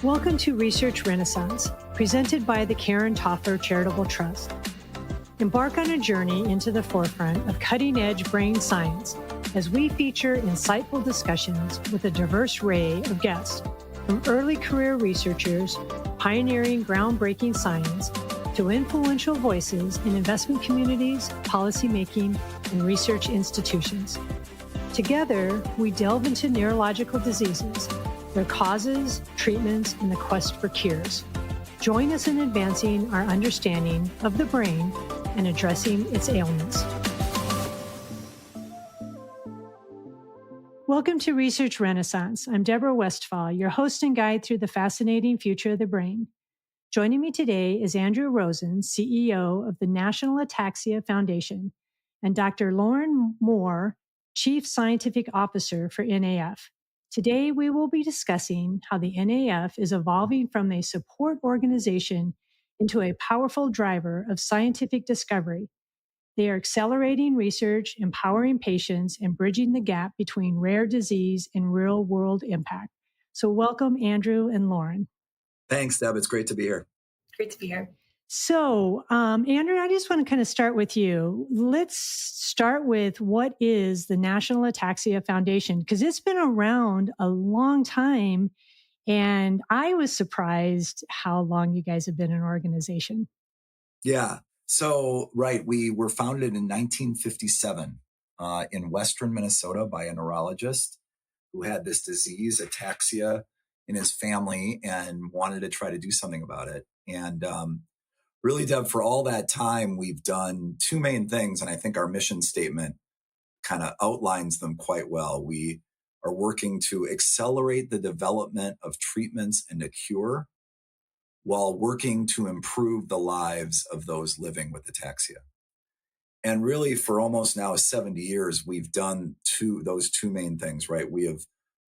Welcome to Research Renaissance, presented by the Karen Toffler Charitable Trust. Embark on a journey into the forefront of cutting-edge brain science as we feature insightful discussions with a diverse array of guests, from early career researchers pioneering groundbreaking science to influential voices in investment communities, policymaking, and research institutions. Together, we delve into neurological diseases, their causes, treatments, and the quest for cures. Join us in advancing our understanding of the brain and addressing its ailments. Welcome to Research Renaissance. I'm Deborah Westphal, your host and guide through the fascinating future of the brain. Joining me today is Andrew Rosen, CEO of the National Ataxia Foundation, and Dr. Lauren Moore, Chief Scientific Officer for NAF. Today, we will be discussing how the NAF is evolving from a support organization into a powerful driver of scientific discovery. They are accelerating research, empowering patients, and bridging the gap between rare disease and real-world impact. So welcome, Andrew and Lauren. Thanks, Deb. It's great to be here. Great to be here. So, Andrew, I just want to kind of start with you. Let's start with what is the National Ataxia Foundation, because it's been around a long time, and I was surprised how long you guys have been an organization. Yeah. So, right, we were founded in 1957 in Western Minnesota by a neurologist who had this disease, ataxia, in his family and wanted to try to do something about it. And really, Deb, for all that time, we've done two main things, and I think our mission statement kind of outlines them quite well. We are working to accelerate the development of treatments and a cure while working to improve the lives of those living with ataxia. And really, for almost now 70 years, we've done those two main things, right? We have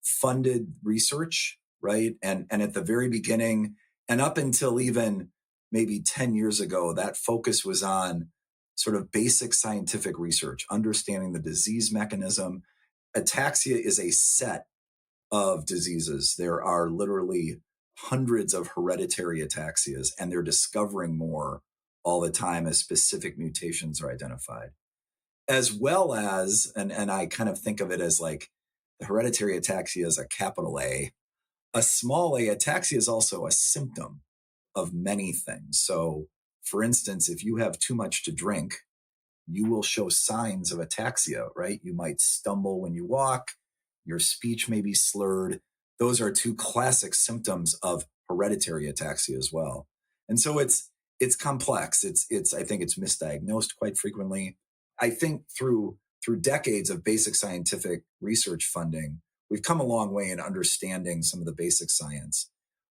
funded research, right? And at the very beginning, and up until even maybe 10 years ago, that focus was on sort of basic scientific research, understanding the disease mechanism. Ataxia is a set of diseases. There are literally hundreds of hereditary ataxias, and they're discovering more all the time as specific mutations are identified. As well as, and I kind of think of it as like the hereditary ataxia is a capital A. A small a, ataxia is also a symptom of many things. So, for instance, if you have too much to drink, you will show signs of ataxia, right? You might stumble when you walk, your speech may be slurred. Those are two classic symptoms of hereditary ataxia as well. And so it's complex. I think it's misdiagnosed quite frequently. I think through decades of basic scientific research funding, we've come a long way in understanding some of the basic science.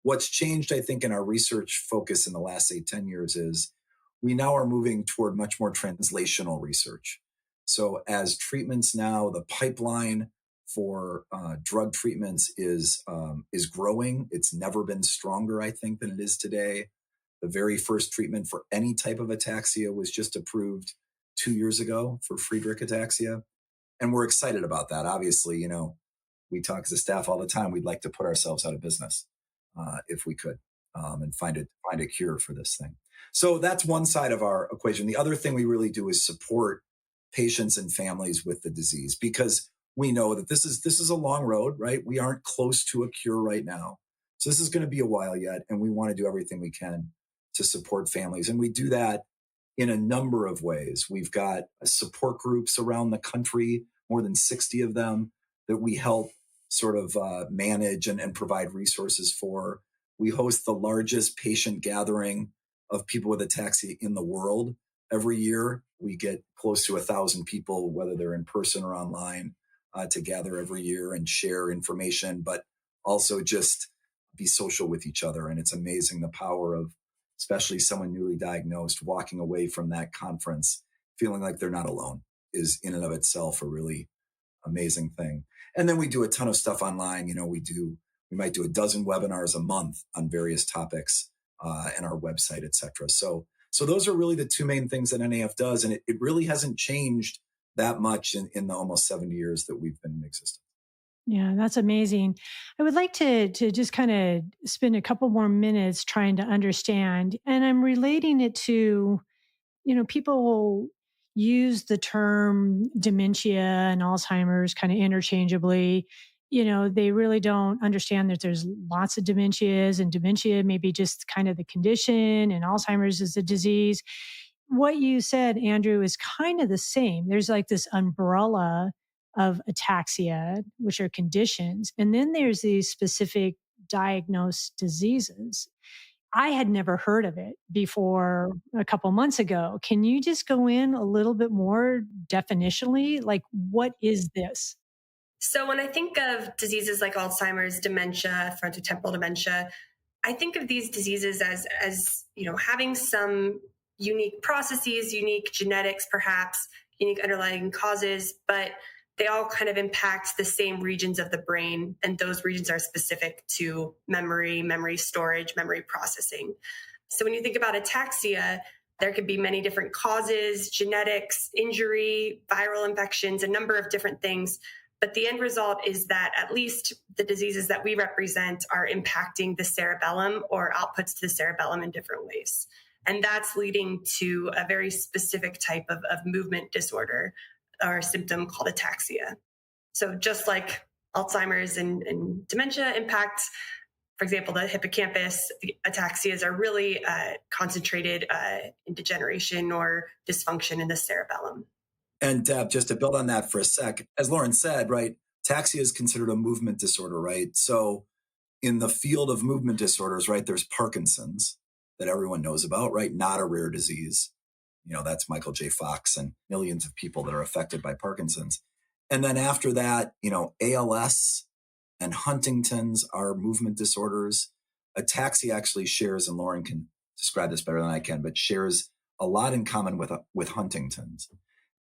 What's changed, I think, in our research focus in the last, 10 years is we now are moving toward much more translational research. So as treatments now, the pipeline for drug treatments is growing. It's never been stronger, I think, than it is today. The very first treatment for any type of ataxia was just approved 2 years ago for Friedreich ataxia. And we're excited about that. Obviously, we talk as a staff all the time. We'd like to put ourselves out of business if we could and find a cure for this thing. So that's one side of our equation. The other thing we really do is support patients and families with the disease, because we know that this is a long road, right? We aren't close to a cure right now. So this is going to be a while yet, and we want to do everything we can to support families. And we do that in a number of ways. We've got support groups around the country, more than 60 of them, that we help sort of manage and provide resources for. We host the largest patient gathering of people with ataxia in the world every year. We get close to 1,000 people, whether they're in person or online, to gather every year and share information, but also just be social with each other. And it's amazing the power of, especially someone newly diagnosed, walking away from that conference feeling like they're not alone is in and of itself a really amazing thing. And then we do a ton of stuff online. We might do a dozen webinars a month on various topics and our website, et cetera. So those are really the two main things that NAF does. And it really hasn't changed that much in the almost 70 years that we've been in existence. Yeah, that's amazing. I would like to just kind of spend a couple more minutes trying to understand, and I'm relating it to, people use the term dementia and Alzheimer's kind of interchangeably. They really don't understand that there's lots of dementias, and dementia may be just kind of the condition, and Alzheimer's is the disease. What you said, Andrew, is kind of the same. There's like this umbrella of ataxia, which are conditions, and then there's these specific diagnosed diseases. I had never heard of it before a couple months ago. Can you just go in a little bit more definitionally? Like, what is this? So when I think of diseases like Alzheimer's, dementia, frontotemporal dementia, I think of these diseases as having some unique processes, unique genetics, perhaps unique underlying causes, but they all kind of impact the same regions of the brain, and those regions are specific to memory, memory storage, memory processing. So when you think about ataxia, there could be many different causes, genetics, injury, viral infections, a number of different things. But the end result is that at least the diseases that we represent are impacting the cerebellum or outputs to the cerebellum in different ways. And that's leading to a very specific type of movement disorder or symptom called ataxia. So just like Alzheimer's and dementia impact, for example, the hippocampus, the ataxias are really concentrated in degeneration or dysfunction in the cerebellum. And Deb, just to build on that for a sec, as Lauren said, right, ataxia is considered a movement disorder, right? So in the field of movement disorders, right, there's Parkinson's that everyone knows about, right? Not a rare disease. That's Michael J. Fox and millions of people that are affected by Parkinson's. And then after that, ALS and Huntington's are movement disorders. Ataxia actually shares, and Lauren can describe this better than I can, but shares a lot in common with Huntington's.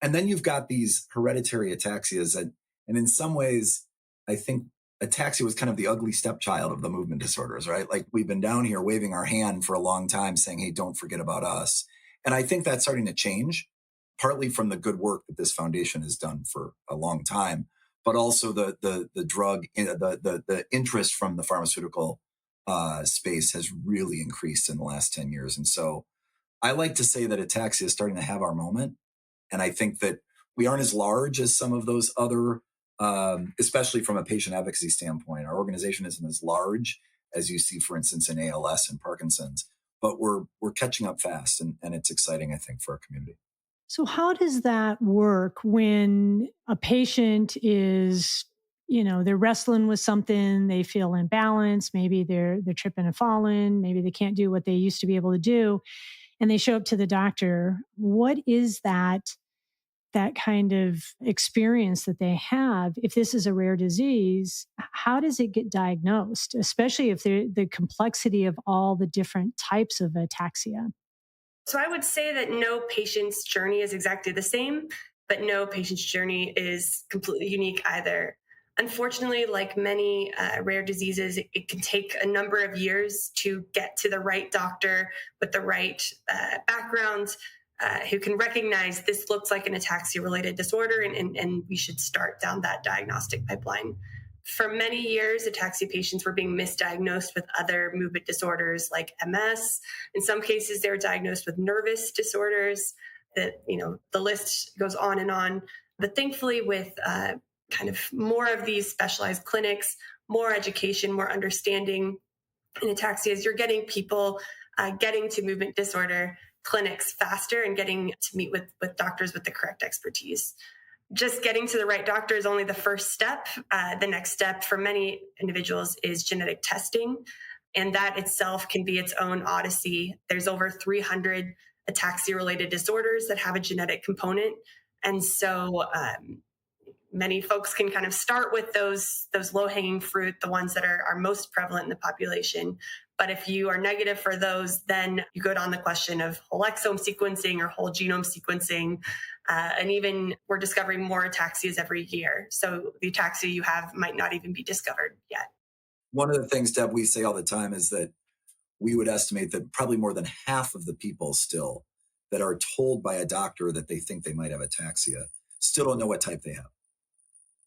And then you've got these hereditary ataxias, and in some ways, I think ataxia was kind of the ugly stepchild of the movement disorders, right? Like we've been down here waving our hand for a long time saying, hey, don't forget about us. And I think that's starting to change, partly from the good work that this foundation has done for a long time, but also the drug, the interest from the pharmaceutical space has really increased in the last 10 years. And so I like to say that ataxia is starting to have our moment. And I think that we aren't as large as some of those other, especially from a patient advocacy standpoint. Our organization isn't as large as you see, for instance, in ALS and Parkinson's, but we're catching up fast, and it's exciting, I think, for our community. So, how does that work when a patient is, they're wrestling with something, they feel imbalanced, maybe they're tripping and falling, maybe they can't do what they used to be able to do, and they show up to the doctor? What is that kind of experience that they have? If this is a rare disease, how does it get diagnosed, especially if the complexity of all the different types of ataxia? So I would say that no patient's journey is exactly the same, but no patient's journey is completely unique either. Unfortunately, like many rare diseases, it can take a number of years to get to the right doctor with the right background, who can recognize this looks like an ataxia-related disorder, and we should start down that diagnostic pipeline. For many years, ataxia patients were being misdiagnosed with other movement disorders like MS. In some cases, they were diagnosed with nervous disorders. The list goes on and on. But thankfully, with kind of more of these specialized clinics, more education, more understanding in ataxias, you're getting people getting to movement disorder clinics faster and getting to meet with doctors with the correct expertise. Just getting to the right doctor is only the first step. The next step for many individuals is genetic testing, and that itself can be its own odyssey. There's over 300 ataxia-related disorders that have a genetic component, and so many folks can kind of start with those low-hanging fruit, the ones that are most prevalent in the population. But if you are negative for those, then you go down the question of whole exome sequencing or whole genome sequencing. And even we're discovering more ataxias every year. So the ataxia you have might not even be discovered yet. One of the things, Deb, we say all the time is that we would estimate that probably more than half of the people still that are told by a doctor that they think they might have ataxia still don't know what type they have.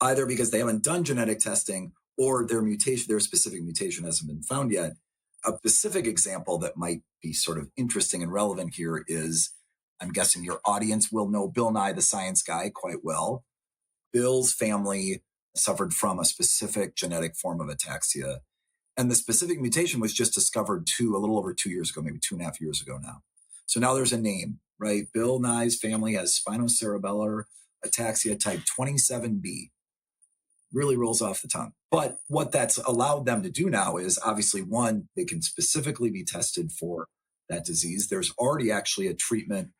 either because they haven't done genetic testing or their specific mutation hasn't been found yet. A specific example that might be sort of interesting and relevant here is, I'm guessing your audience will know Bill Nye, the Science Guy, quite well. Bill's family suffered from a specific genetic form of ataxia. And the specific mutation was just discovered a little over 2 years ago, maybe 2.5 years ago now. So now there's a name, right? Bill Nye's family has spinocerebellar ataxia type 27B. Really rolls off the tongue. But what that's allowed them to do now is, obviously, one, they can specifically be tested for that disease. There's already actually a treatment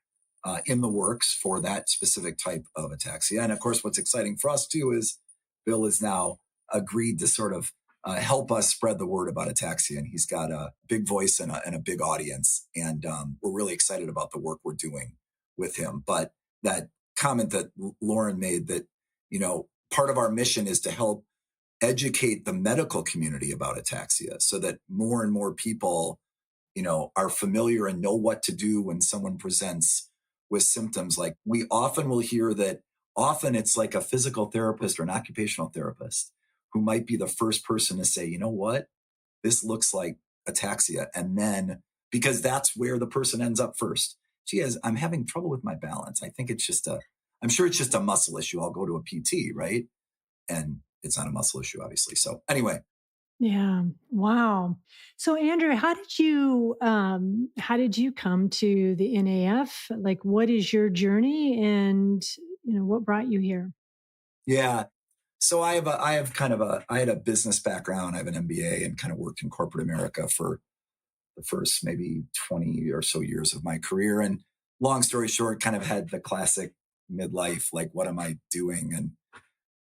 in the works for that specific type of ataxia. And of course, what's exciting for us too is Bill has now agreed to sort of help us spread the word about ataxia. And he's got a big voice and a big audience. And we're really excited about the work we're doing with him. But that comment that Lauren made, that, part of our mission is to help educate the medical community about ataxia so that more and more people, are familiar and know what to do when someone presents with symptoms. Like, we often will hear that often it's like a physical therapist or an occupational therapist who might be the first person to say, you know what, this looks like ataxia. And then, because that's where the person ends up first. I'm having trouble with my balance. I think I'm sure it's just a muscle issue. I'll go to a PT, right? And it's not a muscle issue, obviously. So anyway. Yeah. Wow. So Andrew, how did you come to the NAF? Like, what is your journey, and what brought you here? Yeah. So I had a business background. I have an MBA and kind of worked in corporate America for the first maybe 20 or so years of my career. And long story short, kind of had the classic midlife, like, what am I doing? And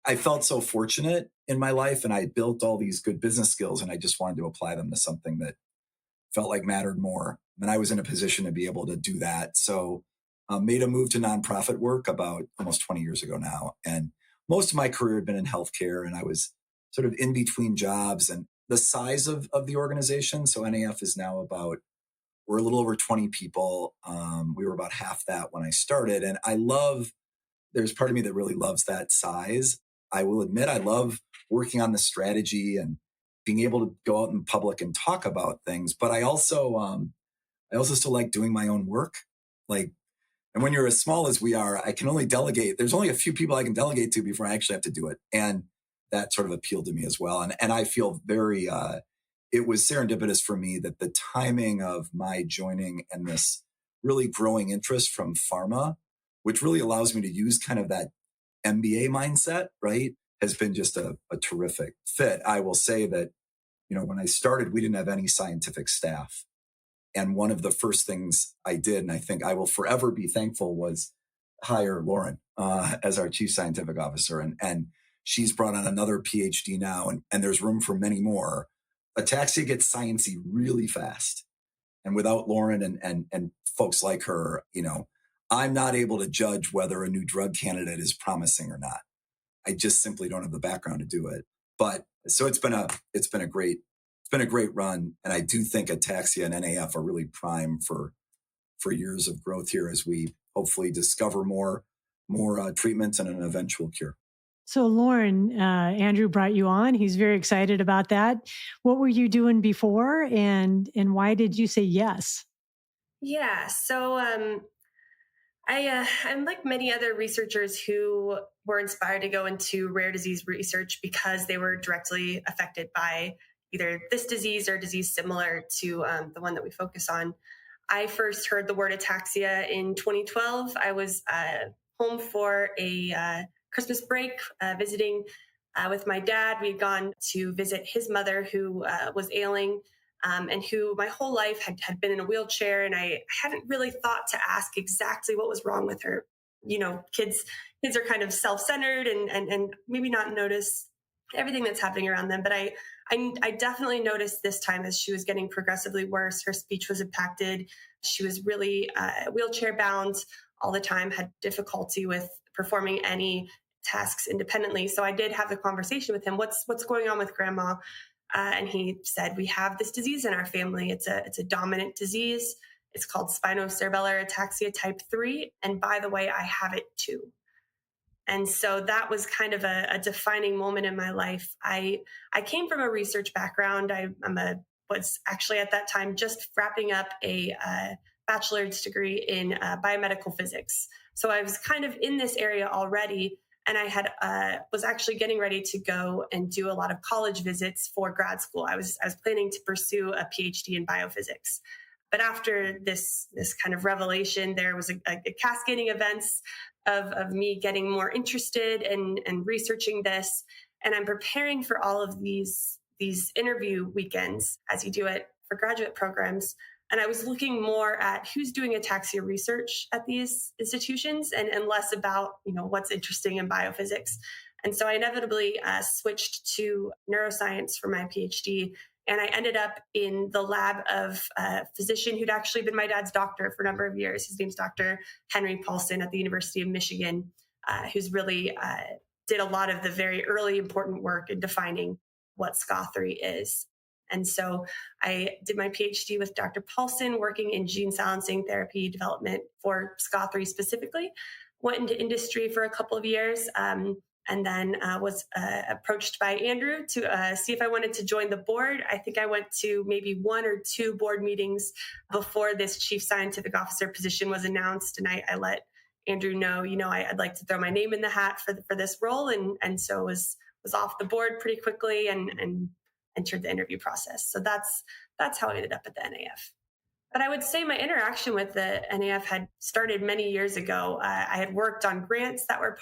I felt so fortunate in my life, and I built all these good business skills, and I just wanted to apply them to something that felt like mattered more. And I was in a position to be able to do that. So made a move to nonprofit work about almost 20 years ago now. And most of my career had been in healthcare, and I was sort of in between jobs. And the size of the organization, so NAF is now we're a little over 20 people. We were about half that when I started. And there's part of me that really loves that size. I will admit, I love working on the strategy and being able to go out in public and talk about things. But I also still like doing my own work. And when you're as small as we are, I can only delegate. There's only a few people I can delegate to before I actually have to do it. And that sort of appealed to me as well. And I feel very, it was serendipitous for me that the timing of my joining and this really growing interest from pharma, which really allows me to use kind of that MBA mindset, right, has been just a terrific fit. I will say that, when I started, we didn't have any scientific staff. And one of the first things I did, and I think I will forever be thankful, was hire Lauren as our chief scientific officer. And she's brought on another PhD now, and there's room for many more. Ataxia gets sciencey really fast. And without Lauren and folks like her, I'm not able to judge whether a new drug candidate is promising or not. I just simply don't have the background to do it. But so it's been a great run. And I do think ataxia and NAF are really prime for years of growth here as we hopefully discover more treatments and an eventual cure. So Lauren, Andrew brought you on. He's very excited about that. What were you doing before, and why did you say yes? Yeah. So I'm like many other researchers who were inspired to go into rare disease research because they were directly affected by either this disease or disease similar to the one that we focus on. I first heard the word ataxia in 2012. I was home for a Christmas break, visiting with my dad. We had gone to visit his mother, who was ailing, and who my whole life had been in a wheelchair. And I hadn't really thought to ask exactly what was wrong with her. Kids are kind of self-centered and maybe not notice everything that's happening around them. But I definitely noticed this time, as she was getting progressively worse, her speech was impacted. She was really wheelchair bound all the time, had difficulty with performing any tasks independently. So I did have the conversation with him. What's going on with grandma? And he said, we have this disease in our family. It's a dominant disease. It's called spinocerebellar ataxia type 3. And by the way, I have it too. And so that was kind of a defining moment in my life. I came from a research background. Was actually at that time just wrapping up a bachelor's degree in biomedical physics. So I was kind of in this area already, and I had was actually getting ready to go and do a lot of college visits for grad school. I was planning to pursue a PhD in biophysics. But after this kind of revelation, there was a cascading events of me getting more interested and researching this. And I'm preparing for all of these interview weekends, as you do it for graduate programs. And I was looking more at who's doing ataxia research at these institutions and less about, what's interesting in biophysics. And so I inevitably switched to neuroscience for my PhD. And I ended up in the lab of a physician who'd actually been my dad's doctor for a number of years. His name's Dr. Henry Paulson at the University of Michigan, who's really did a lot of the very early important work in defining what SCA3 is. And so I did my PhD with Dr. Paulson, working in gene silencing therapy development for SCA3 specifically. Went into industry for a couple of years, and then was approached by Andrew to see if I wanted to join the board. I think I went to maybe 1 or 2 board meetings before this chief scientific officer position was announced. And I let Andrew know, I'd like to throw my name in the hat for this role. And so was off the board pretty quickly and entered the interview process. So that's how I ended up at the NAF. But I would say my interaction with the NAF had started many years ago. I had worked on grants that were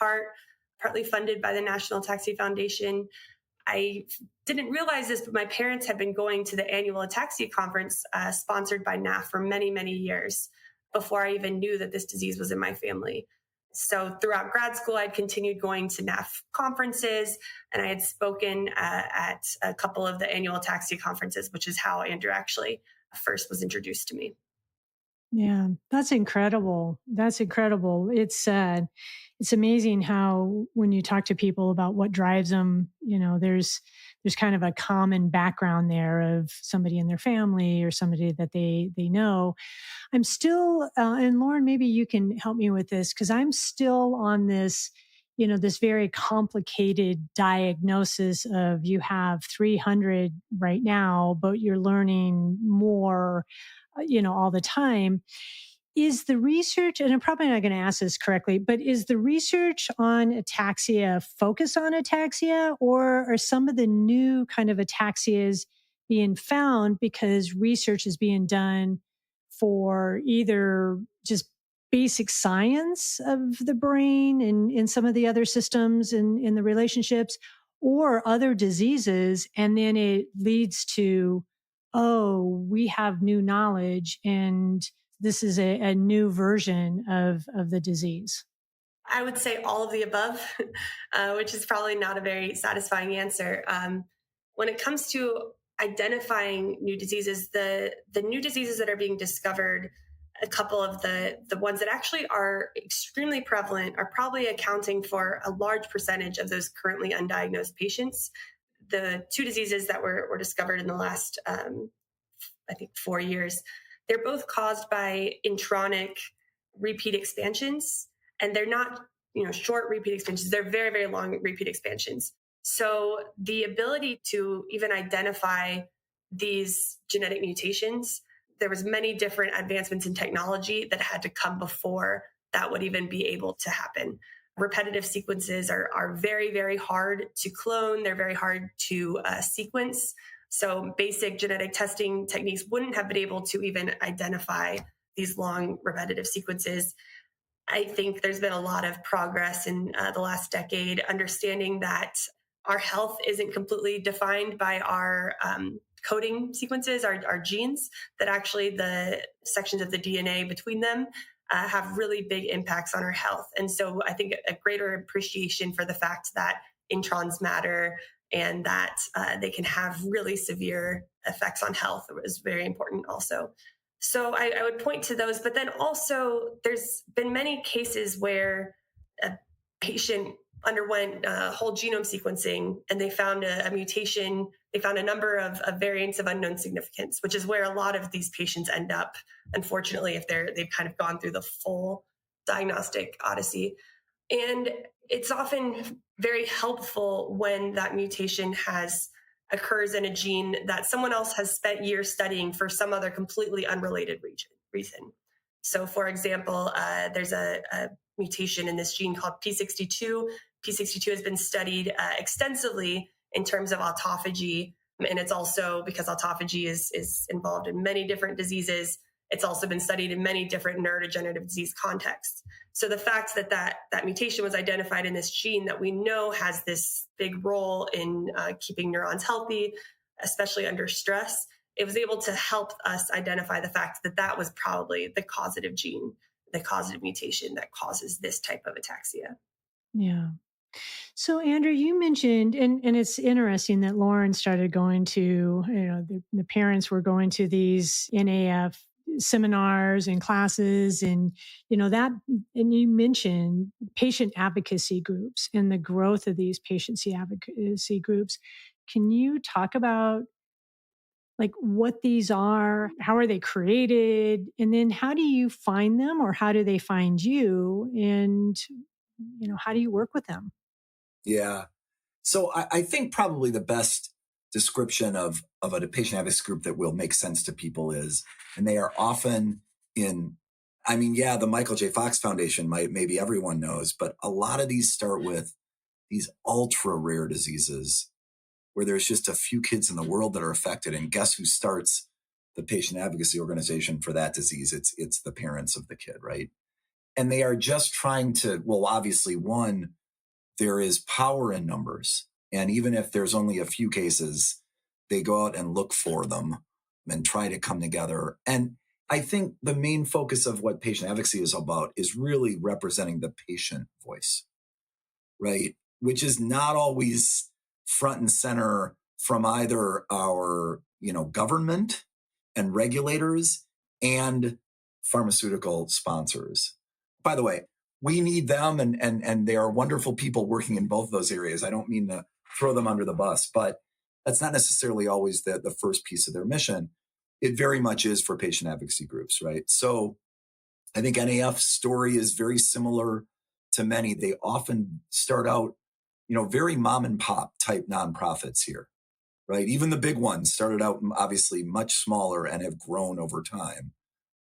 partly funded by the National Ataxia Foundation. I didn't realize this, but my parents had been going to the annual Ataxia conference sponsored by NAF for many, many years before I even knew that this disease was in my family. So throughout grad school, I'd continued going to NAF conferences, and I had spoken at a couple of the annual Ataxia conferences, which is how Andrew actually first was introduced to me. Yeah, that's incredible. That's incredible. It's amazing how when you talk to people about what drives them, there's kind of a common background there of somebody in their family or somebody that they know. I'm still, and Lauren, maybe you can help me with this because I'm still on this, this very complicated diagnosis of you have 300 right now, but you're learning more, all the time. Is the research, and I'm probably not going to ask this correctly, but is the research on ataxia focused on ataxia, or are some of the new kind of ataxias being found because research is being done for either just basic science of the brain and in some of the other systems and in the relationships, or other diseases, and then it leads to, oh, we have new knowledge and this is a new version of the disease? I would say all of the above, which is probably not a very satisfying answer. When it comes to identifying new diseases, the new diseases that are being discovered, a couple of the ones that actually are extremely prevalent are probably accounting for a large percentage of those currently undiagnosed patients. The 2 diseases that were discovered in the last, I think, 4 years, they're both caused by intronic repeat expansions, and they're not, short repeat expansions. They're very, very long repeat expansions. So the ability to even identify these genetic mutations, there was many different advancements in technology that had to come before that would even be able to happen. Repetitive sequences are very, very hard to clone. They're very hard to sequence. So basic genetic testing techniques wouldn't have been able to even identify these long repetitive sequences. I think there's been a lot of progress in the last decade, understanding that our health isn't completely defined by our coding sequences, our genes, that actually the sections of the DNA between them have really big impacts on our health. And so I think a greater appreciation for the fact that introns matter and that they can have really severe effects on health is very important also. So I would point to those, but then also there's been many cases where a patient underwent whole genome sequencing and they found a mutation, they found a number of variants of unknown significance, which is where a lot of these patients end up, unfortunately, if they've kind of gone through the full diagnostic odyssey. And it's often very helpful when that mutation occurs in a gene that someone else has spent years studying for some other completely unrelated reason. So, for example, there's a mutation in this gene called P62. P62 has been studied extensively in terms of autophagy, and it's also because autophagy is involved in many different diseases. It's also been studied in many different neurodegenerative disease contexts. So the fact that mutation was identified in this gene that we know has this big role in keeping neurons healthy, especially under stress, it was able to help us identify the fact that was probably the causative gene, the causative mutation that causes this type of ataxia. Yeah. So, Andrew, you mentioned, and it's interesting that Lauren started going to, the parents were going to these NAF seminars and classes, and, and you mentioned patient advocacy groups and the growth of these patient advocacy groups. Can you talk about like what these are? How are they created? And then how do you find them, or how do they find you? And, how do you work with them? Yeah. So I think probably the best description of a patient advocacy group that will make sense to people is, and they are often the Michael J. Fox Foundation maybe everyone knows, but a lot of these start with these ultra rare diseases where there's just a few kids in the world that are affected. And guess who starts the patient advocacy organization for that disease? It's the parents of the kid, right? And they are just trying to, well, obviously, one, there is power in numbers. And even if there's only a few cases, they go out and look for them and try to come together. And I think the main focus of what patient advocacy is about is really representing the patient voice, right? Which is not always front and center from either our, government and regulators and pharmaceutical sponsors. By the way, we need them and they are wonderful people working in both those areas. I don't mean to throw them under the bus, but that's not necessarily always the first piece of their mission. It very much is for patient advocacy groups, right? So I think NAF's story is very similar to many. They often start out, very mom and pop type nonprofits here, right? Even the big ones started out obviously much smaller and have grown over time.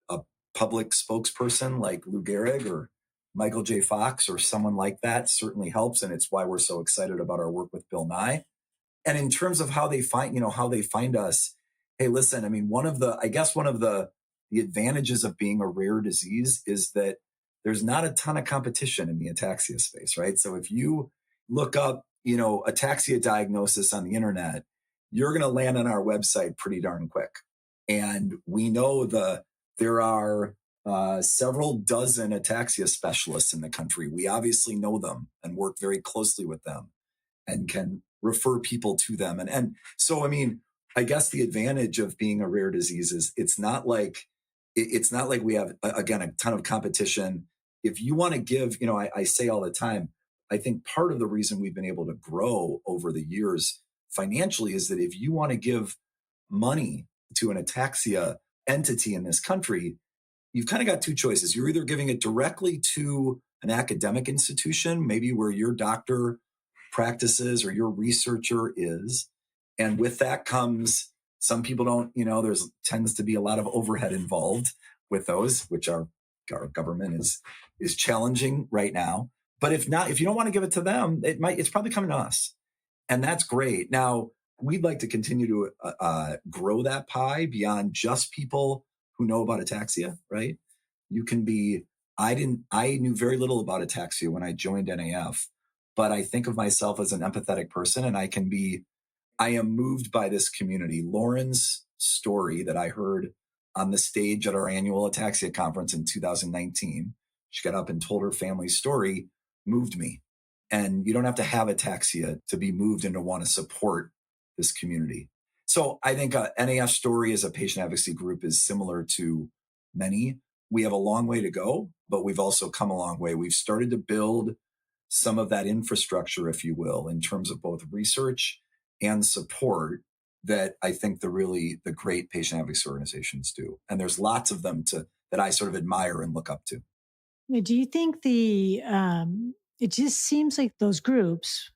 A public spokesperson like Lou Gehrig or Michael J. Fox or someone like that certainly helps. And it's why we're so excited about our work with Bill Nye. And in terms of how they find us, hey, listen, I mean, one of the advantages of being a rare disease is that there's not a ton of competition in the ataxia space, right? So if you look up, ataxia diagnosis on the internet, you're going to land on our website pretty darn quick. And we know there are several dozen ataxia specialists in the country. We obviously know them and work very closely with them and can refer people to them. And so, I mean, I guess the advantage of being a rare disease is it's not like we have, again, a ton of competition. If you want to give, I say all the time, I think part of the reason we've been able to grow over the years financially is that if you want to give money to an ataxia entity in this country, you've kind of got two choices. You're either giving it directly to an academic institution, maybe where your doctor practices or your researcher is. And with that comes, some people don't, there's tends to be a lot of overhead involved with those, which our government is challenging right now. But if you don't want to give it to them, it's probably coming to us. And that's great. Now, we'd like to continue to grow that pie beyond just people who know about ataxia, right? I knew very little about ataxia when I joined NAF, but I think of myself as an empathetic person, and I am moved by this community. Lauren's story that I heard on the stage at our annual ataxia conference in 2019, she got up and told her family's story, moved me. And you don't have to have ataxia to be moved and to want to support this community. So I think NAF story as a patient advocacy group is similar to many. We have a long way to go, but we've also come a long way. We've started to build some of that infrastructure, if you will, in terms of both research and support that I think the great patient advocacy organizations do. And there's lots of them that I sort of admire and look up to. Do you think it just seems like those groups,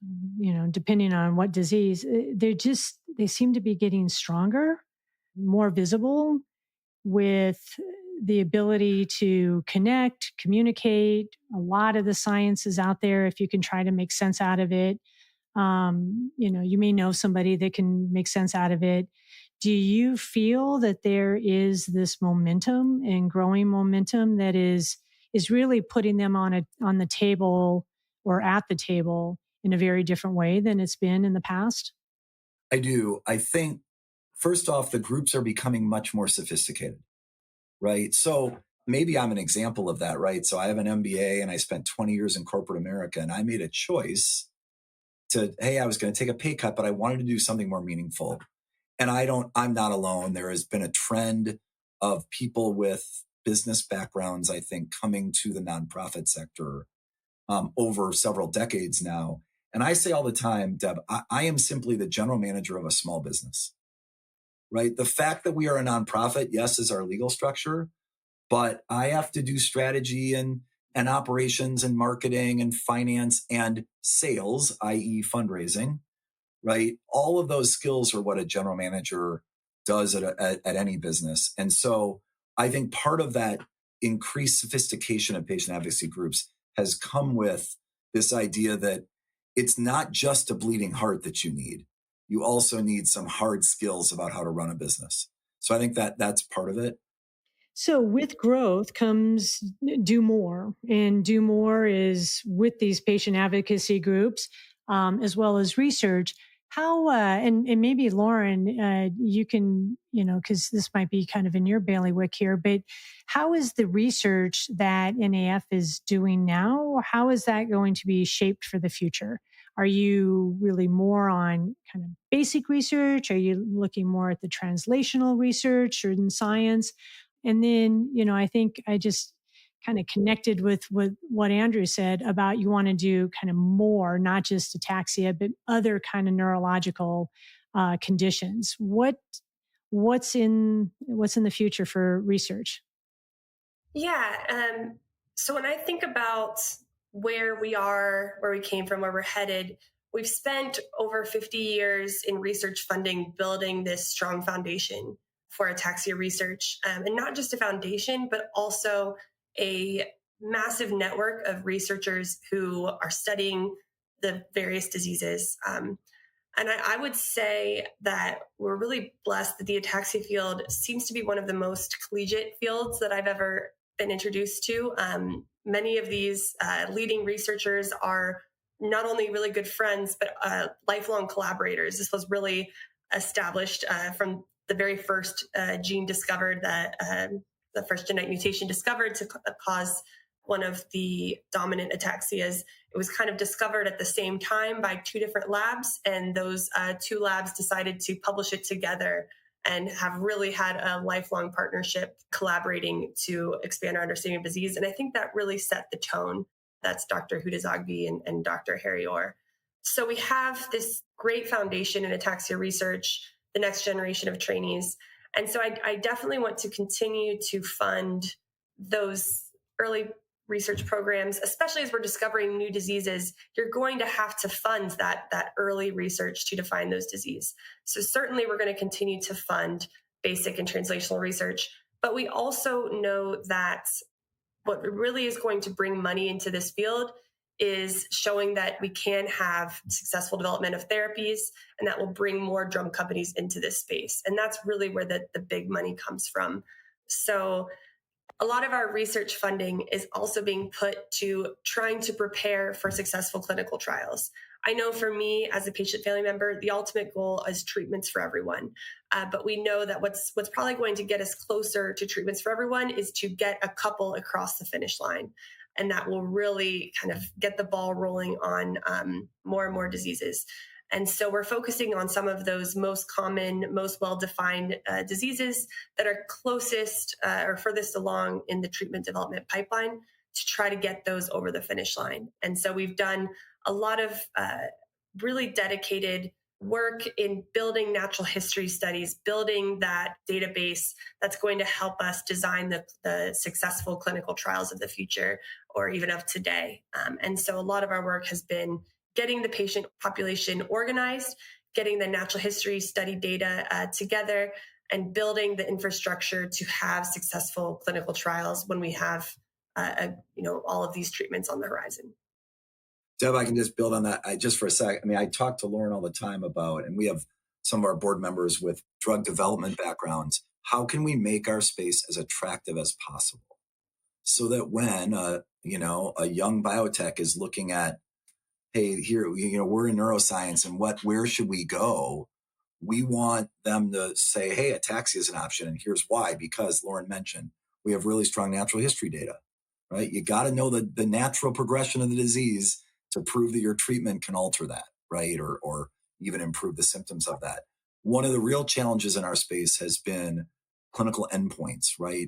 depending on what disease, they seem to be getting stronger, more visible, with the ability to connect, communicate. A lot of the science is out there if you can try to make sense out of it. You may know somebody that can make sense out of it. Do you feel that there is this momentum and growing momentum that is really putting them on the table or at the table in a very different way than it's been in the past? I do. I think, first off, the groups are becoming much more sophisticated, right? So maybe I'm an example of that, right? So I have an MBA and I spent 20 years in corporate America, and I made a choice hey, I was going to take a pay cut, but I wanted to do something more meaningful. And I'm not alone. There has been a trend of people with business backgrounds, I think, coming to the nonprofit sector over several decades now. And I say all the time, Deb, I am simply the general manager of a small business, right? The fact that we are a nonprofit, yes, is our legal structure, but I have to do strategy and operations and marketing and finance and sales, i.e. fundraising, right? All of those skills are what a general manager does at any business. And so I think part of that increased sophistication of patient advocacy groups has come with this idea that it's not just a bleeding heart that you need. You also need some hard skills about how to run a business. So I think that's part of it. So with growth comes do more, and do more is with these patient advocacy groups, as well as research. How, and maybe Lauren, you can, because this might be kind of in your bailiwick here, but how is the research that NAF is doing now? How is that going to be shaped for the future? Are you really more on kind of basic research? Are you looking more at the translational research or in science? And then, I think I just kind of connected with what Andrew said about you want to do kind of more, not just ataxia, but other kind of neurological conditions. What's in the future for research? Yeah. So when I think about where we are, where we came from, where we're headed, we've spent over 50 years in research funding building this strong foundation for ataxia research. And not just a foundation, but also a massive network of researchers who are studying the various diseases. And I would say that we're really blessed that the ataxia field seems to be one of the most collegiate fields that I've ever been introduced to. Many of these leading researchers are not only really good friends, but lifelong collaborators. This was really established from the very first gene discovered, that the first genetic mutation discovered to cause one of the dominant ataxias. It was kind of discovered at the same time by two different labs, and those two labs decided to publish it together and have really had a lifelong partnership collaborating to expand our understanding of disease. And I think that really set the tone. That's Dr. Huda Zogby and Dr. Harry Orr. So we have this great foundation in ataxia research, the next generation of trainees. And so I definitely want to continue to fund those early research programs, especially as we're discovering new diseases. You're going to have to fund that early research to define those diseases. So certainly we're going to continue to fund basic and translational research, but we also know that what really is going to bring money into this field is showing that we can have successful development of therapies, and that will bring more drug companies into this space. And that's really where the big money comes from. So a lot of our research funding is also being put to trying to prepare for successful clinical trials. I know for me as a patient family member, the ultimate goal is treatments for everyone. But we know that what's probably going to get us closer to treatments for everyone is to get a couple across the finish line. And that will really kind of get the ball rolling on more and more diseases. And so we're focusing on some of those most common, most well-defined diseases that are closest or furthest along in the treatment development pipeline to try to get those over the finish line. And so we've done a lot of really dedicated work in building natural history studies, building that database that's going to help us design the successful clinical trials of the future or even of today. And so a lot of our work has been getting the patient population organized, getting the natural history study data together, and building the infrastructure to have successful clinical trials when we have all of these treatments on the horizon. Deb, I can just build on that just for a sec. I mean, I talk to Lauren all the time about, and we have some of our board members with drug development backgrounds. How can we make our space as attractive as possible so that when a young biotech is looking at, hey, here, we're in neuroscience and where should we go? We want them to say, hey, ataxia is an option. And here's why, because Lauren mentioned, we have really strong natural history data, right? You got to know the natural progression of the disease to prove that your treatment can alter that, right? Or even improve the symptoms of that. One of the real challenges in our space has been clinical endpoints, right?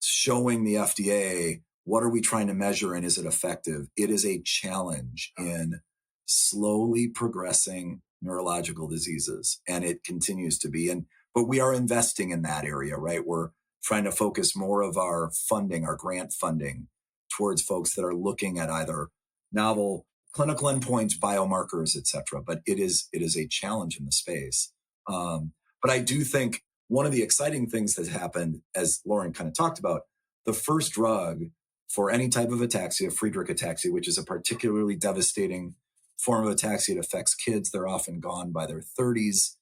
Showing the FDA, what are we trying to measure and is it effective? It is a challenge in slowly progressing neurological diseases, and it continues to be. But we are investing in that area, right? We're trying to focus more of our funding, our grant funding, towards folks that are looking at either novel clinical endpoints, biomarkers, et cetera. But it is a challenge in the space. But I do think one of the exciting things that's happened, as Lauren kind of talked about, the first drug for any type of ataxia, Friedreich ataxia, which is a particularly devastating form of ataxia. It affects kids. They're often gone by their 30s.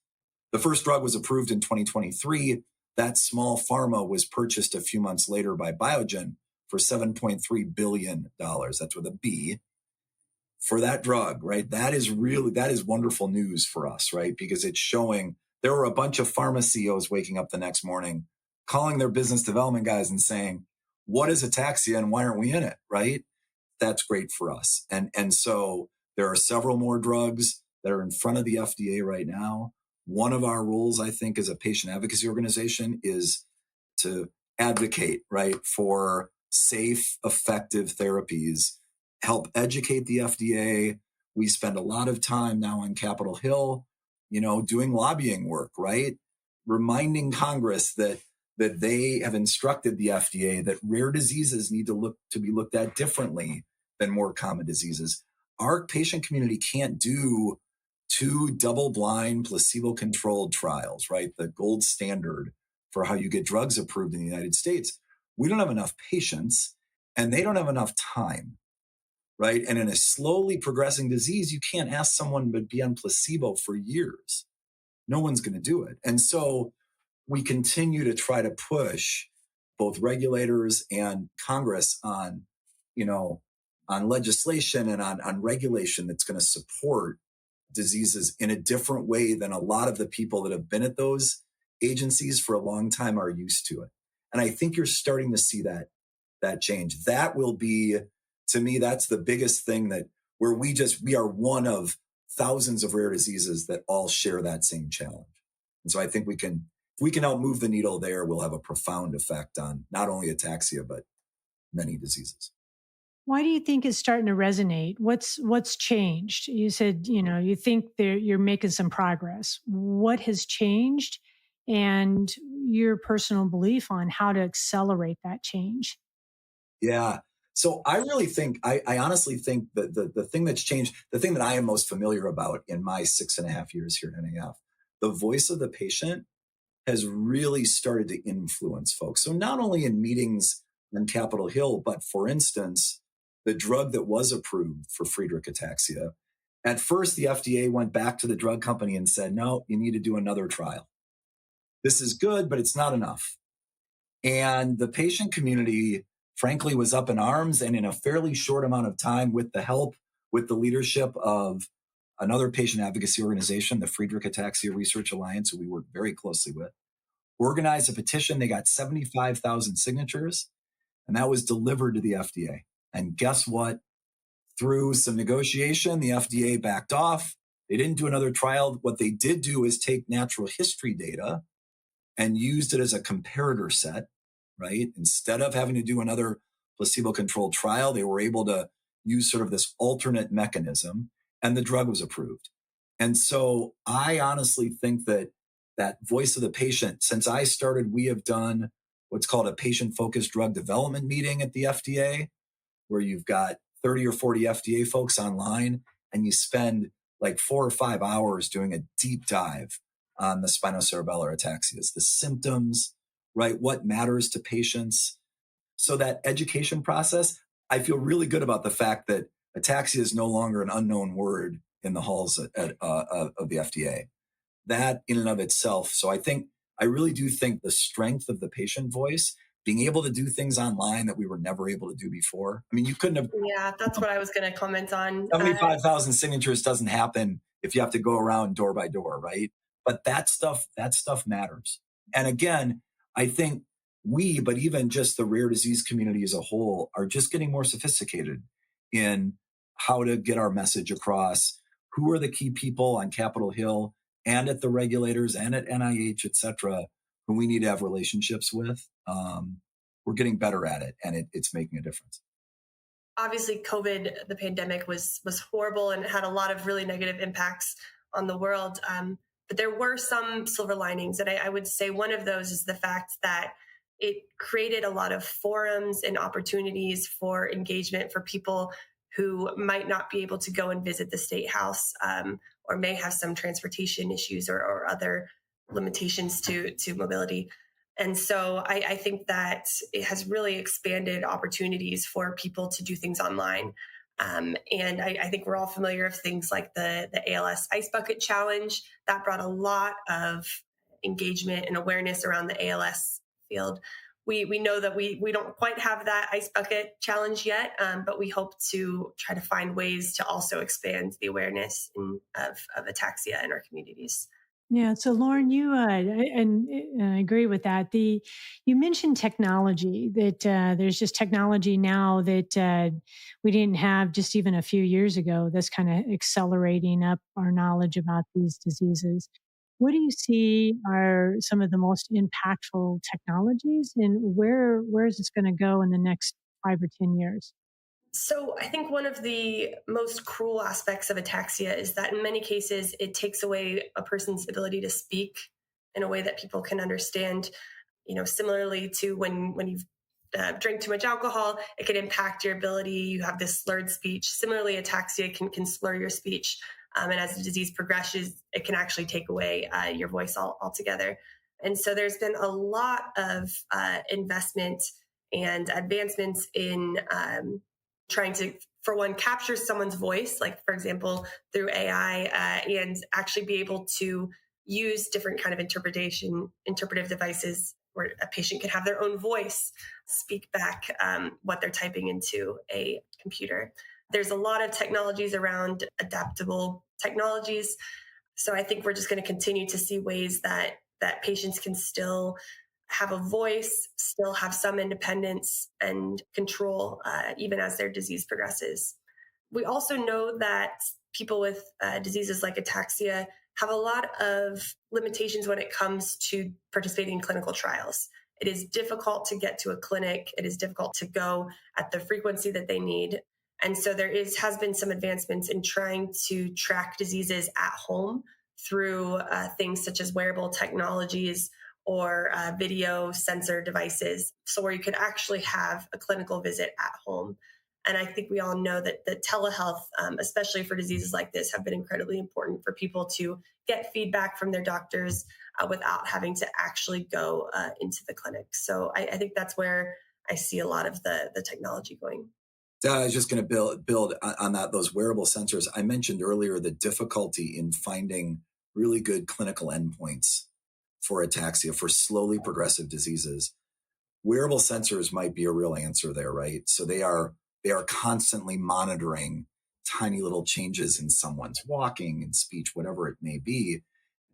The first drug was approved in 2023. That small pharma was purchased a few months later by Biogen for $7.3 billion. That's with a B. For that drug, right? That is wonderful news for us, right? Because it's showing there were a bunch of pharma CEOs waking up the next morning, calling their business development guys and saying, what is ataxia and why aren't we in it, right? That's great for us. And so there are several more drugs that are in front of the FDA right now. One of our roles, I think, as a patient advocacy organization is to advocate, right, for safe, effective therapies, help educate the FDA. We spend a lot of time now on Capitol Hill, doing lobbying work, right? Reminding Congress that they have instructed the FDA that rare diseases need to be looked at differently than more common diseases. Our patient community can't do 2 double-blind, placebo-controlled trials, right? The gold standard for how you get drugs approved in the United States. We don't have enough patients, and they don't have enough time, right? And in a slowly progressing disease, you can't ask someone to be on placebo for years. No one's going to do it. And so we continue to try to push both regulators and Congress on legislation and on regulation that's going to support diseases in a different way than a lot of the people that have been at those agencies for a long time are used to it. And I think you're starting to see that change. That will be, to me, that's the biggest thing where we are one of thousands of rare diseases that all share that same challenge. And so I think if we can help move the needle there, we'll have a profound effect on not only ataxia, but many diseases. Why do you think it's starting to resonate? What's changed? You said, you think you're making some progress. What has changed, and your personal belief on how to accelerate that change? Yeah. So I really think, I honestly think that the thing that's changed, the thing that I am most familiar about in my 6.5 years here at NAF, the voice of the patient has really started to influence folks. So not only in meetings on Capitol Hill, but for instance, the drug that was approved for Friedreich ataxia, at first the FDA went back to the drug company and said, no, you need to do another trial. This is good, but it's not enough. And the patient community, frankly, was up in arms, and in a fairly short amount of time, with the leadership of another patient advocacy organization, the Friedreich Ataxia Research Alliance, who we work very closely with, organized a petition. They got 75,000 signatures, and that was delivered to the FDA. And guess what? Through some negotiation, the FDA backed off. They didn't do another trial. What they did do is take natural history data and used it as a comparator set, right? Instead of having to do another placebo-controlled trial, they were able to use sort of this alternate mechanism, and the drug was approved. And so I honestly think that that voice of the patient, since I started, we have done what's called a patient-focused drug development meeting at the FDA, where you've got 30 or 40 FDA folks online, and you spend like 4 or 5 hours doing a deep dive on the spinocerebellar ataxias, the symptoms, right? What matters to patients. So that education process, I feel really good about the fact that ataxia is no longer an unknown word in the halls of the FDA. That in and of itself. So I really do think the strength of the patient voice, being able to do things online that we were never able to do before. I mean, you couldn't have Yeah, that's what I was going to comment on. 75,000 signatures doesn't happen if you have to go around door by door, right? But that stuff matters. And again, I think but even just the rare disease community as a whole, are just getting more sophisticated in how to get our message across. Who are the key people on Capitol Hill and at the regulators and at NIH, et cetera, who we need to have relationships with? We're getting better at it, and it's making a difference. Obviously, COVID, the pandemic, was horrible and had a lot of really negative impacts on the world. But there were some silver linings. And I would say one of those is the fact that it created a lot of forums and opportunities for engagement for people who might not be able to go and visit the State House, or may have some transportation issues or other limitations to mobility. And so I think that it has really expanded opportunities for people to do things online. And I think we're all familiar of things like the ALS Ice Bucket Challenge. That brought a lot of engagement and awareness around the ALS field. We know that we don't quite have that Ice Bucket Challenge yet, but we hope to try to find ways to also expand the awareness of ataxia in our communities. Yeah. So, Lauren, and I agree with that. You mentioned technology, that there's just technology now that we didn't have just even a few years ago. That's kind of accelerating up our knowledge about these diseases. What do you see are some of the most impactful technologies, and where is this going to go in the next 5 or 10 years? So I think one of the most cruel aspects of ataxia is that in many cases, it takes away a person's ability to speak in a way that people can understand. Similarly to when you've drink too much alcohol, it can impact your ability. You have this slurred speech. Similarly, ataxia can slur your speech. And as the disease progresses, it can actually take away your voice altogether. And so there's been a lot of investment and advancements in trying to, for one, capture someone's voice, like, for example, through AI, and actually be able to use different kind of interpretive devices where a patient can have their own voice speak back what they're typing into a computer. There's a lot of technologies around adaptable technologies. So I think we're just going to continue to see ways that patients can still have a voice, still have some independence and control, even as their disease progresses. We also know that people with diseases like ataxia have a lot of limitations when it comes to participating in clinical trials. It is difficult to get to a clinic. It is difficult to go at the frequency that they need. And so has been some advancements in trying to track diseases at home through things such as wearable technologies or video sensor devices, so where you could actually have a clinical visit at home. And I think we all know that telehealth, especially for diseases like this, have been incredibly important for people to get feedback from their doctors without having to actually go into the clinic. So I think that's where I see a lot of the technology going. I was just going to build on that, those wearable sensors. I mentioned earlier the difficulty in finding really good clinical endpoints for ataxia, for slowly progressive diseases. Wearable sensors might be a real answer there, right? So they are constantly monitoring tiny little changes in someone's walking and speech, whatever it may be,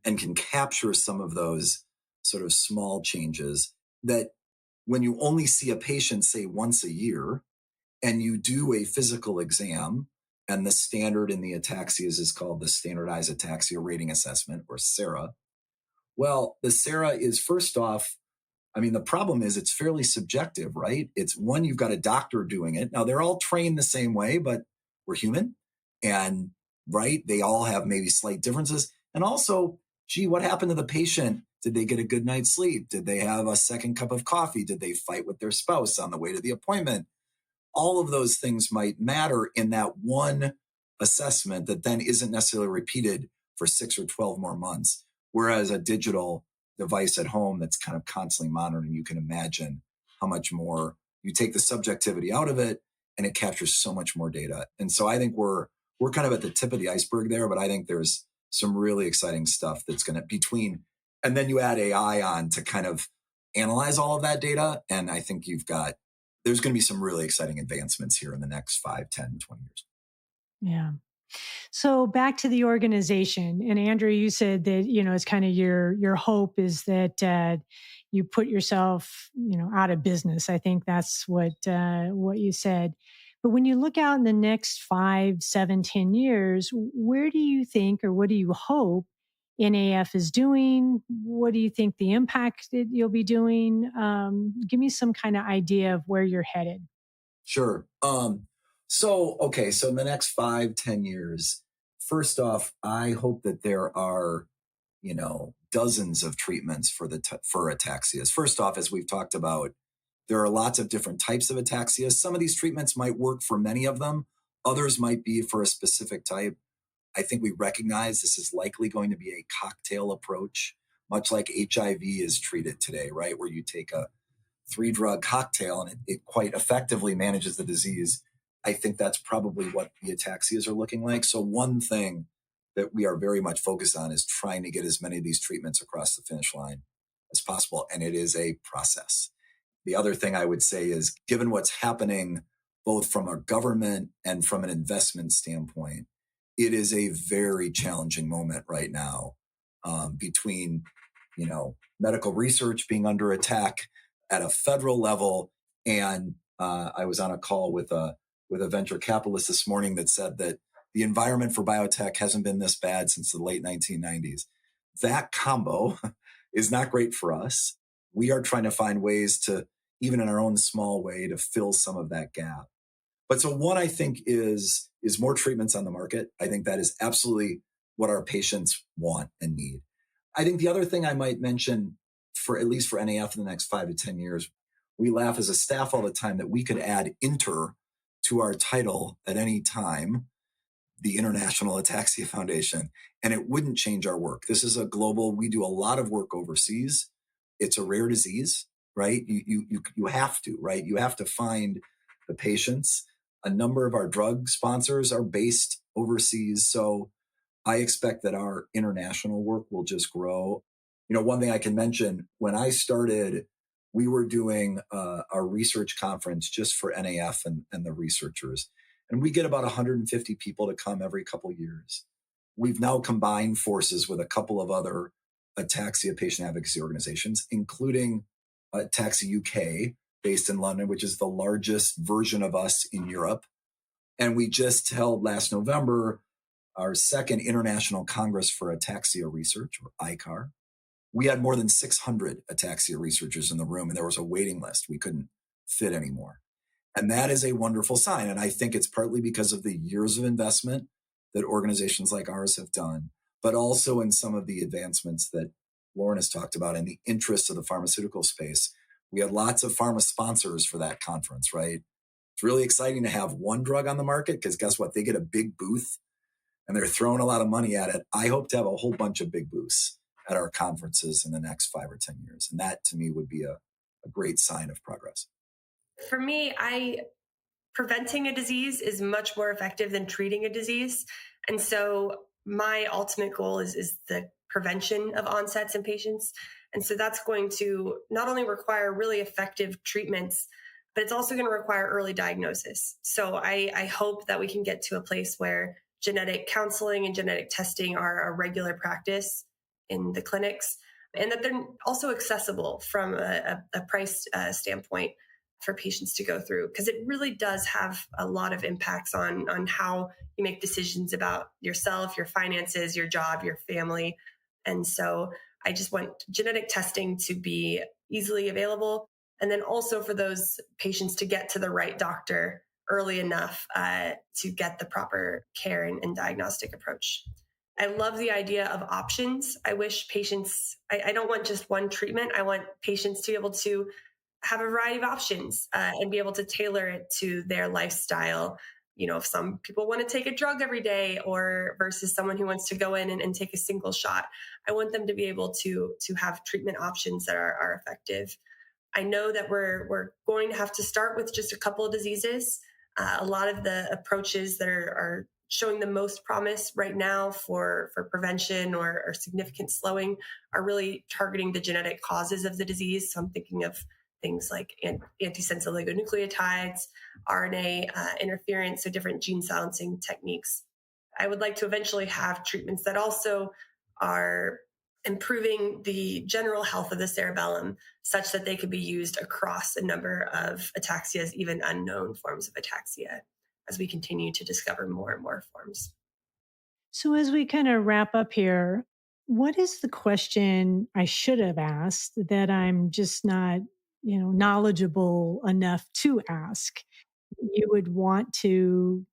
and can capture some of those sort of small changes that when you only see a patient, say, once a year, and you do a physical exam, and the standard in the ataxias is called the Standardized Ataxia Rating Assessment, or SARA. Well, the SARA is, first off, I mean, the problem is it's fairly subjective, right? It's one, you've got a doctor doing it. Now, they're all trained the same way, but we're human. And right? They all have maybe slight differences. And also, gee, what happened to the patient? Did they get a good night's sleep? Did they have a second cup of coffee? Did they fight with their spouse on the way to the appointment? All of those things might matter in that one assessment that then isn't necessarily repeated for 6 or 12 more months. Whereas a digital device at home that's kind of constantly monitoring, you can imagine how much more you take the subjectivity out of it and it captures so much more data. And so I think we're kind of at the tip of the iceberg there, but I think there's some really exciting stuff that's going to between, and then you add AI on to kind of analyze all of that data. And I think there's going to be some really exciting advancements here in the next 5, 10, 20 years. Yeah. So back to the organization, and Andrew, you said that, it's kind of your hope is that you put yourself, out of business. I think that's what you said. But when you look out in the next 5, 7, 10 years, where do you think, or what do you hope NAF is doing? What do you think the impact that you'll be doing? Give me some kind of idea of where you're headed. Sure. So in the next 5, 10 years, first off, I hope that there are, dozens of treatments for ataxias. First off, as we've talked about, there are lots of different types of ataxias. Some of these treatments might work for many of them. Others might be for a specific type. I think we recognize this is likely going to be a cocktail approach, much like HIV is treated today, right? Where you take a 3-drug cocktail and it quite effectively manages the disease. I think that's probably what the ataxias are looking like. So one thing that we are very much focused on is trying to get as many of these treatments across the finish line as possible. And it is a process. The other thing I would say is, given what's happening, both from a government and from an investment standpoint, it is a very challenging moment right now between, medical research being under attack at a federal level. And I was on a call with a venture capitalist this morning that said that the environment for biotech hasn't been this bad since the late 1990s. That combo is not great for us. We are trying to find ways to, even in our own small way, to fill some of that gap. But so one, I think, is more treatments on the market. I think that is absolutely what our patients want and need. I think the other thing I might mention, for at least for NAF in the next 5 to 10 years, we laugh as a staff all the time that we could add inter to our title at any time, the National Ataxia Foundation, and it wouldn't change our work. This is a global, we do a lot of work overseas. It's a rare disease, right? You have to, right? You have to find the patients. A number of our drug sponsors are based overseas. So I expect that our international work will just grow. One thing I can mention, when I started, we were doing a research conference just for NAF and the researchers. And we get about 150 people to come every couple of years. We've now combined forces with a couple of other ataxia patient advocacy organizations, including Ataxia UK, based in London, which is the largest version of us in Europe. And we just held last November our second International Congress for Ataxia Research, or ICAR. We had more than 600 ataxia researchers in the room, and there was a waiting list. We couldn't fit anymore. And that is a wonderful sign. And I think it's partly because of the years of investment that organizations like ours have done, but also in some of the advancements that Lauren has talked about in the interest of the pharmaceutical space. We had lots of pharma sponsors for that conference, right? It's really exciting to have one drug on the market because guess what? They get a big booth and they're throwing a lot of money at it. I hope to have a whole bunch of big booths at our conferences in the next 5 or 10 years. And that to me would be a great sign of progress. For me, preventing a disease is much more effective than treating a disease. And so my ultimate goal is the prevention of onsets in patients. And so that's going to not only require really effective treatments, but it's also going to require early diagnosis. So I hope that we can get to a place where genetic counseling and genetic testing are a regular practice in the clinics, and that they're also accessible from a price standpoint for patients to go through, because it really does have a lot of impacts on how you make decisions about yourself, your finances, your job, your family. And so I just want genetic testing to be easily available. And then also for those patients to get to the right doctor early enough to get the proper care and diagnostic approach. I love the idea of options. I wish patients, I don't want just one treatment. I want patients to be able to have a variety of options and be able to tailor it to their lifestyle. If some people want to take a drug every day or versus someone who wants to go in and take a single shot, I want them to be able to have treatment options that are effective. I know that we're going to have to start with just a couple of diseases. A lot of the approaches that are showing the most promise right now for prevention or significant slowing are really targeting the genetic causes of the disease. So I'm thinking of things like antisense oligonucleotides, RNA interference, so different gene silencing techniques. I would like to eventually have treatments that also are improving the general health of the cerebellum such that they could be used across a number of ataxias, even unknown forms of ataxia, as we continue to discover more and more forms. So, as we kind of wrap up here, what is the question I should have asked that I'm just not, knowledgeable enough to ask? You would want to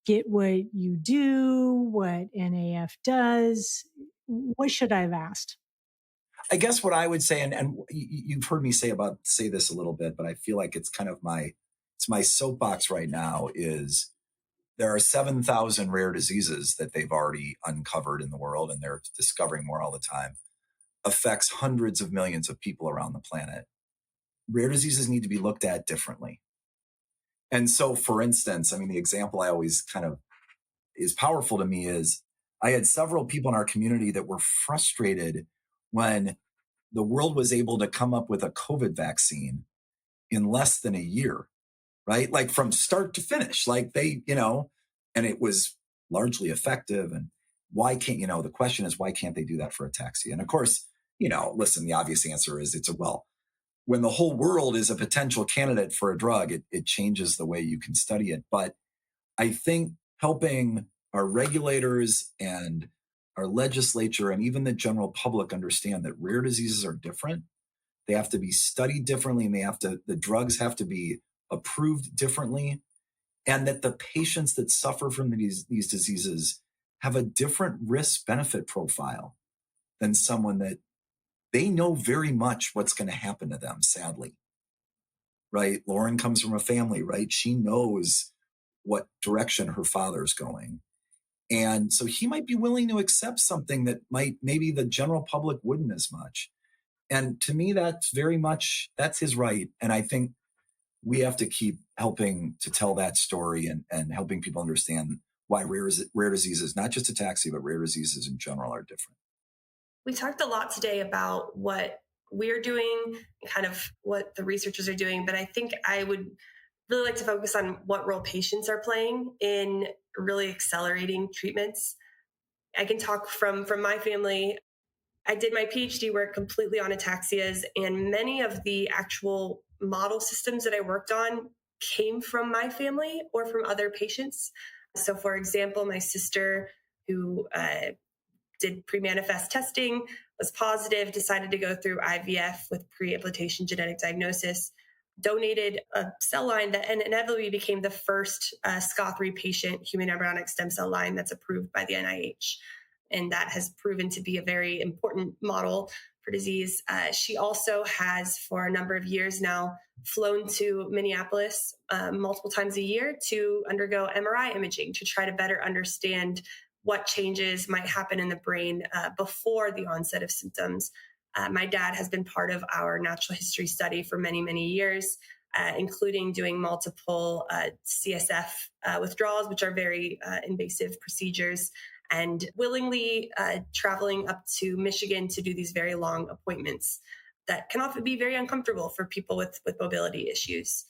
get what you do, what NAF does. What should I have asked? I guess what I would say, and you've heard me say this a little bit, but I feel like it's kind of my soapbox right now is there are 7,000 rare diseases that they've already uncovered in the world, and they're discovering more all the time, affects hundreds of millions of people around the planet. Rare diseases need to be looked at differently. And so, for instance, the example I always kind of is powerful to me is I had several people in our community that were frustrated when the world was able to come up with a COVID vaccine in less than a year, right? Like from start to finish, like and it was largely effective. And why can't, the question is, why can't they do that for ataxia? And of course, listen, the obvious answer is when the whole world is a potential candidate for a drug, it changes the way you can study it. But I think helping our regulators and our legislature and even the general public understand that rare diseases are different. They have to be studied differently, and the drugs have to be approved differently, and that the patients that suffer from these diseases have a different risk-benefit profile than someone that they know very much what's going to happen to them, sadly. Right? Lauren comes from a family, right? She knows what direction her father's going. And so he might be willing to accept something that maybe the general public wouldn't as much. And to me, that's his right. And I think we have to keep helping to tell that story and helping people understand why rare diseases, not just ataxia, but rare diseases in general, are different. We talked a lot today about what we're doing, kind of what the researchers are doing, but I think I would really like to focus on what role patients are playing in really accelerating treatments. I can talk from my family. I did my PhD work completely on ataxias, and many of the actual model systems that I worked on came from my family or from other patients. So, for example, my sister, who did pre-manifest testing, was positive, decided to go through IVF with pre-implantation genetic diagnosis, donated a cell line that inevitably became the first SCA3 patient human embryonic stem cell line that's approved by the NIH. And that has proven to be a very important model for disease. She also has, for a number of years now, flown to Minneapolis multiple times a year to undergo MRI imaging to try to better understand what changes might happen in the brain before the onset of symptoms. My dad has been part of our natural history study for many, many years, including doing multiple CSF withdrawals, which are very invasive procedures, and willingly traveling up to Michigan to do these very long appointments that can often be very uncomfortable for people with mobility issues.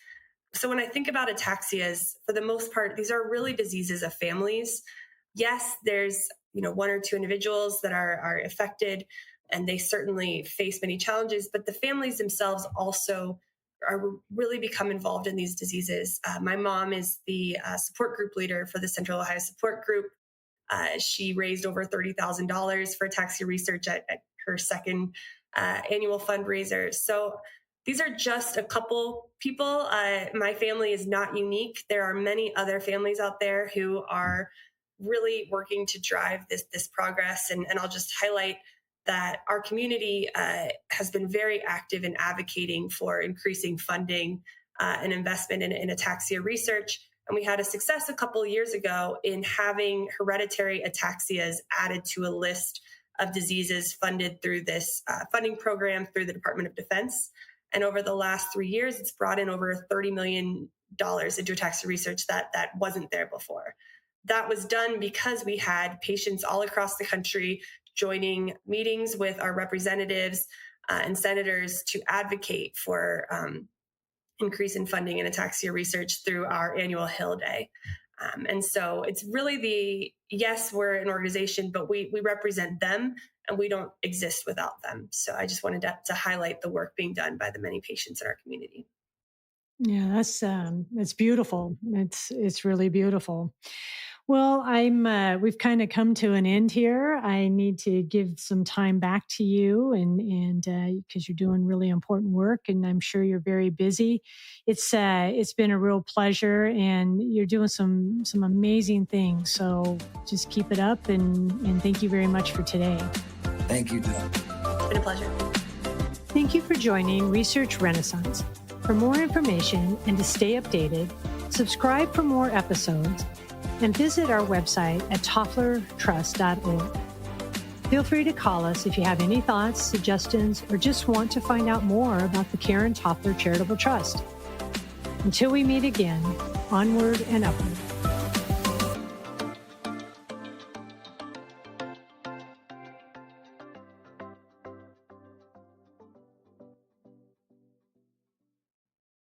So when I think about ataxias, for the most part, these are really diseases of families. Yes, there's one or two individuals that are affected, and they certainly face many challenges, but the families themselves also are really become involved in these diseases. My mom is the support group leader for the Central Ohio Support Group. She raised over $30,000 for ataxia research at her second annual fundraiser. So these are just a couple people. My family is not unique. There are many other families out there who are really working to drive this progress. And I'll just highlight that our community has been very active in advocating for increasing funding and investment in ataxia research. And we had a success a couple of years ago in having hereditary ataxias added to a list of diseases funded through this funding program through the Department of Defense. And over the last 3 years, it's brought in over $30 million into ataxia research that wasn't there before. That was done because we had patients all across the country joining meetings with our representatives and senators to advocate for increase in funding in ataxia research through our annual Hill Day. And so it's really yes, we're an organization, but we represent them and we don't exist without them. So I just wanted to highlight the work being done by the many patients in our community. Yeah, it's beautiful. It's really beautiful. Well, we've kind of come to an end here. I need to give some time back to you and because you're doing really important work and I'm sure you're very busy. It's been a real pleasure and you're doing some amazing things. So just keep it up and thank you very much for today. Thank you, Deb. It's been a pleasure. Thank you for joining Research Renaissance. For more information and to stay updated, subscribe for more episodes and visit our website at tofflertrust.org. Feel free to call us if you have any thoughts, suggestions, or just want to find out more about the Karen Toffler Charitable Trust. Until we meet again, onward and upward.